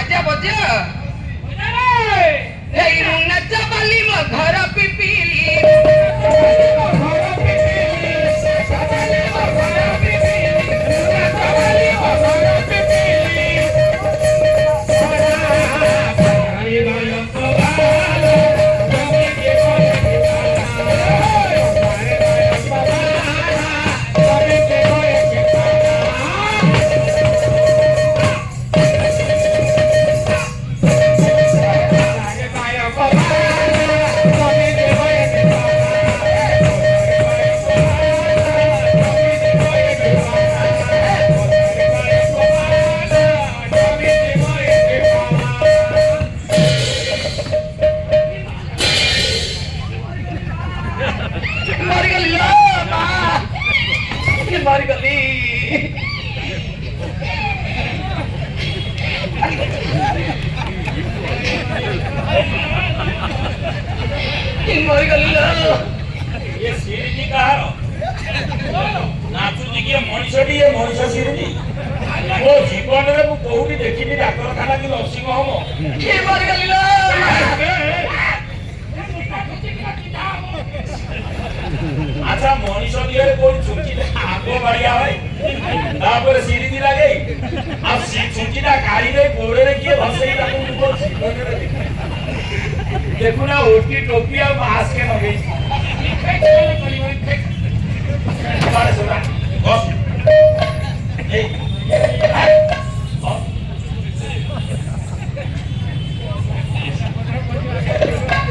बाजा बजा हे नचा बाली म घर पिपीली ये सीरीजी कहारो नाचुची के मଣିषटी ये मଣିष सीरीजी वो जीवन रे मु कोहुटी देखिनी डाक्तरखाना कि नर्सिंग होम के मरि गलिलो अच्छा मଣିष दिए कोई छुंची आगो बढ़िया है तापर सीरीजी लागे अब छुंचीटा काढ़ी दे गोड़े रे किए भसई ताकू को जीवन रे देखो ना ओटी टोपी और मास्क के लगे बारे सुना बस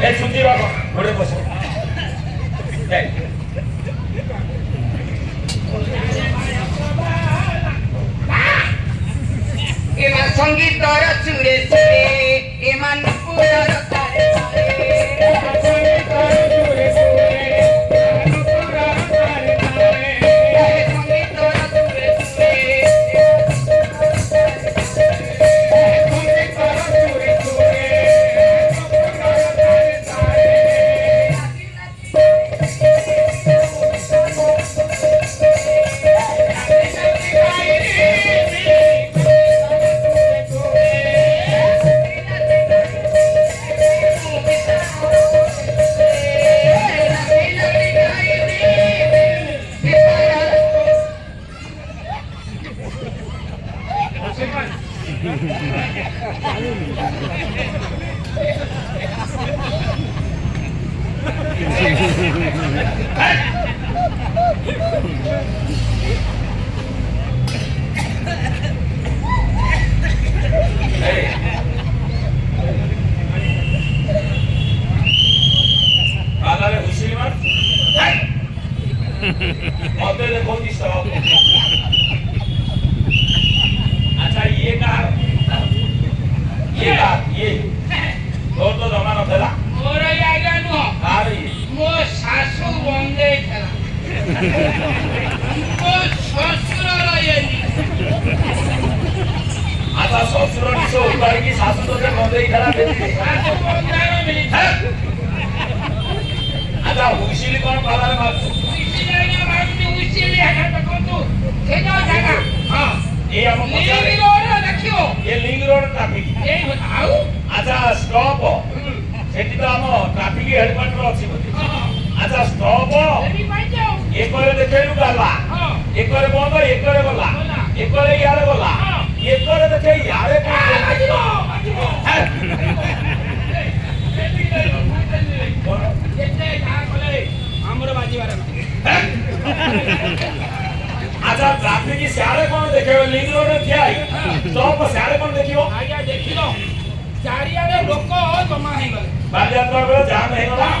ए सुनती बाबा घोड़े बसो एमा संगीत र चुरे चुरे एमा नुपुर र तारे तारे संगीत र चुरे चुरे नुपुर र तारे तारे संगीत र चुरे चुरे संगीत र चुरे चुरे नुपुर र तारे तारे अच्छा ये तो जमाना था मोर आइला नु अरे मो सासु बंदे थला मो ससुर रयनी आता ससुर निसो उबार की सासु तो बंदे थला सासु बंदारो मिली था आता हुसिली कोन पालाले मार हुसिली ना मारती हुसिली हाटा तको से जाओ जागा हां ये हम लिंग रोड देखियो ये लिंग रोड ट्रैफिक ए बताओ अच्छा स्टॉप सेठी तो हम ट्रैफिक हेडक्वार्टर अछि बोली अच्छा स्टॉप एबी पाइ जाओ एक करे देखेलु गला हां एक करे बंद एक करे गला एक करे यारे गला एक करे देखे यारे कोन हमरो बाजीवार अच्छा ट्रैफिक की सारे कोन देखे लिंग रोड क्या है स्टॉप सारे कोन देखियो आज्ञा देखिलो चारियारे लोक जमा हे गले बालियात्रा बेले जाम हे गला